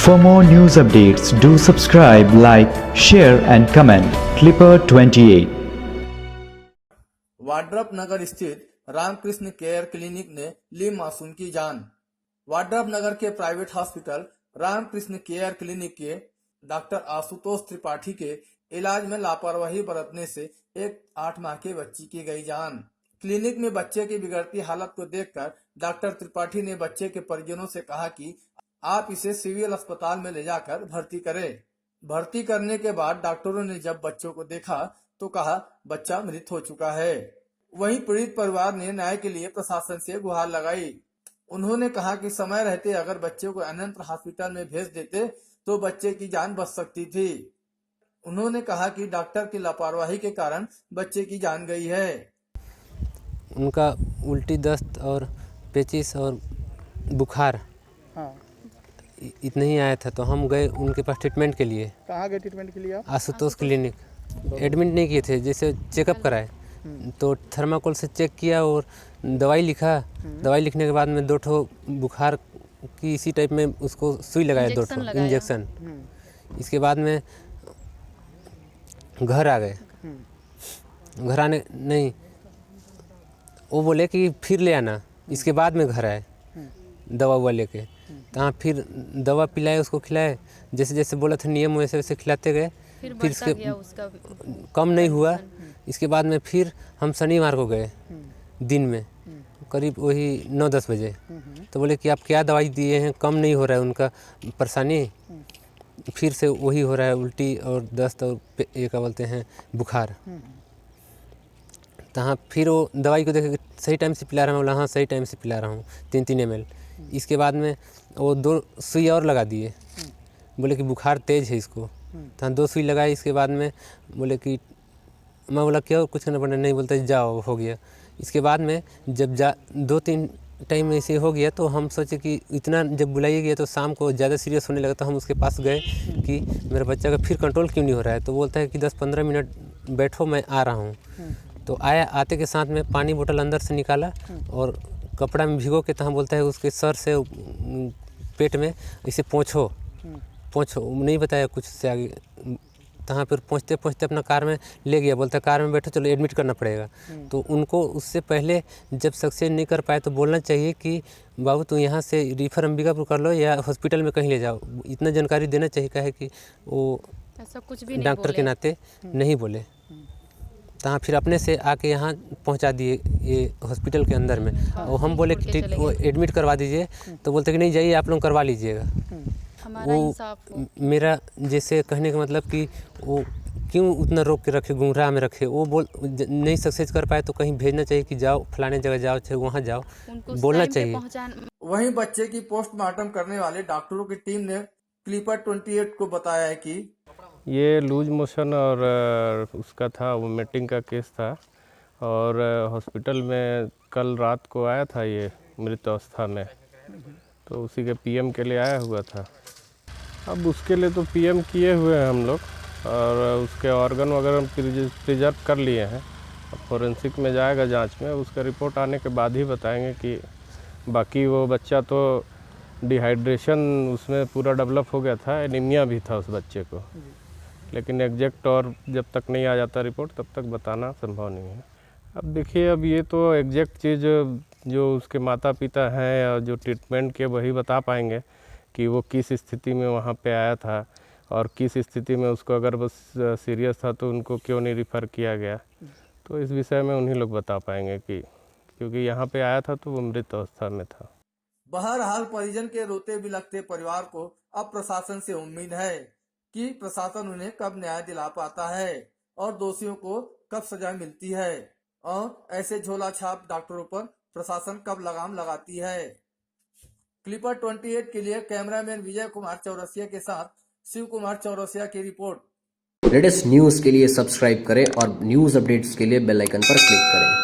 For more news updates, do subscribe, like, share and comment. Clipper 28. वाड्रप नगर स्थित Ramakrishna care clinic ने ली मासूम की जान। वाड्रप नगर के private hospital Ramakrishna care clinic के डॉक्टर आशुतोष त्रिपाठी के इलाज में लापरवाही बरतने से एक 8 माह के बच्ची की गई जान। क्लिनिक में बच्चे की बिगड़ती हालत को देखकर डॉक्टर त्रिपाठी ने बच्चे के परिजनों से कहा कि आप इसे सिविल अस्पताल में ले जाकर भर्ती करें। भर्ती करने के बाद डॉक्टरों ने जब बच्चों को देखा तो कहा बच्चा मृत हो चुका है। वहीं पीड़ित परिवार ने न्याय के लिए प्रशासन से गुहार लगाई। उन्होंने कहा कि समय रहते अगर बच्चे को अन्यत्र हॉस्पिटल में भेज देते तो बच्चे की जान बच सकती थी। उन्होंने कहा कि डॉक्टर की लापरवाही के कारण बच्चे की जान गई है। उनका उल्टी, दस्त और पेचिश और बुखार इतना ही आया था, तो हम गए उनके पास ट्रीटमेंट के लिए। कहाँ गए ट्रीटमेंट के लिए आप? आशुतोष क्लिनिक। एडमिट नहीं किए थे, जैसे चेकअप कराए तो थर्माकोल से चेक किया और दवाई लिखा। दवाई लिखने के बाद में 2 ठो बुखार की इसी टाइप में उसको सुई लगाया, 2 ठो इंजेक्शन। इसके बाद में घर आ गए। घर आने नहीं, वो बोले कि फिर ले आना। इसके बाद में घर आए दवा हुआ लेके। तहाँ फिर दवा पिलाए, उसको खिलाए, जैसे जैसे बोला था नियम वैसे वैसे खिलाते गए। फिर इसके कम नहीं हुआ। इसके बाद में फिर हम शनिवार को गए दिन में करीब वही 9-10 बजे। तो बोले कि आप क्या दवाई दिए हैं, कम नहीं हो रहा है उनका परेशानी, फिर से वही हो रहा है, उल्टी और दस्त और ये क्या बोलते हैं बुखार। तहाँ फिर वो दवाई को देखे सही टाइम से पिला रहा हूँ। बोला हाँ सही टाइम से पिला रहा हूँ, 3-3 ml। इसके बाद में वो 2 सुई और लगा दिए। बोले कि बुखार तेज़ है इसको। तो 2 सुई लगाए। इसके बाद में बोले कि मैं बोला क्या कुछ करना पड़ना, नहीं बोलते जाओ हो गया। इसके बाद में जब 2-3 टाइम ऐसे हो गया तो हम सोचे कि इतना जब बुलाइए गया तो शाम को ज़्यादा सीरियस होने लगा। तो हम उसके पास गए कि मेरा बच्चा का फिर कंट्रोल क्यों नहीं हो रहा है। तो बोलता है कि 10-15 मिनट बैठो, मैं आ रहा हूँ। तो आया, आते के साथ में पानी बोतल अंदर से निकाला और कपड़ा में भिगो के तहाँ बोलता है उसके सर से पेट में इसे पोंछो। नहीं बताया कुछ से आगे। तहाँ पर पहुँचते पहुँचते अपना कार में ले गया। बोलता कार में बैठो, चलो एडमिट करना पड़ेगा। तो उनको उससे पहले जब सक्सेस नहीं कर पाए तो बोलना चाहिए कि बाबू तू यहाँ से रिफ़र अंबिकापुर कर लो या हॉस्पिटल में कहीं ले जाओ। इतना जानकारी देना चाहिए। क्या है कि वो ऐसा कुछ भी नहीं डॉक्टर के नाते नहीं बोले। तहाँ फिर अपने से आके यहाँ पहुँचा दिए ये हॉस्पिटल के अंदर में। और हम बोले कि ठीक वो एडमिट करवा दीजिए। तो बोलते कि नहीं जाइए, आप लोग करवा लीजिएगा। वो मेरा जैसे कहने का मतलब कि वो क्यों उतना रोक के रखे, गुमराह में रखे। वो नहीं सक्सेस कर पाए तो कहीं भेजना चाहिए कि जाओ फलाने जगह जाओ, चाहे वहाँ जाओ, बोलना चाहिए। वहीं बच्चे की पोस्टमार्टम करने वाले डॉक्टरों की टीम ने क्लिपर 28 को बताया है कि ये लूज मोशन और उसका था, वोमिटिंग का केस था। और हॉस्पिटल में कल रात को आया था ये मृत अवस्था में, तो उसी के पीएम के लिए आया हुआ था। अब उसके लिए तो पीएम किए हुए हैं हम लोग और उसके ऑर्गन वगैरह प्रिजर्व कर लिए हैं। अब फॉरेंसिक में जाएगा जांच में, उसका रिपोर्ट आने के बाद ही बताएंगे कि बाकी वो बच्चा तो डिहाइड्रेशन उसमें पूरा डेवलप हो गया था, एनीमिया भी था उस बच्चे को। लेकिन एग्जैक्ट और जब तक नहीं आ जाता रिपोर्ट तब तक बताना संभव नहीं है। अब देखिए, अब ये तो एग्जैक्ट चीज़ जो उसके माता पिता हैं और जो ट्रीटमेंट के वही बता पाएंगे कि वो किस स्थिति में वहाँ पे आया था और किस स्थिति में उसको अगर बस सीरियस था तो उनको क्यों नहीं रिफ़र किया गया। तो इस विषय में उन्हीं लोग बता पाएंगे कि क्योंकि यहाँ पे आया था तो वो मृत अवस्था में था। बहरहाल परिजन के रोते बिलखते परिवार को अब प्रशासन से उम्मीद है कि प्रशासन उन्हें कब न्याय दिला पाता है और दोषियों को कब सजा मिलती है और ऐसे झोला छाप डॉक्टरों पर प्रशासन कब लगाम लगाती है। क्लिपर 28 के लिए कैमरामैन विजय कुमार चौरसिया के साथ शिव कुमार चौरसिया की रिपोर्ट। लेटेस्ट न्यूज के लिए सब्सक्राइब करें और न्यूज अपडेट्स के लिए बेल आइकन पर क्लिक करें।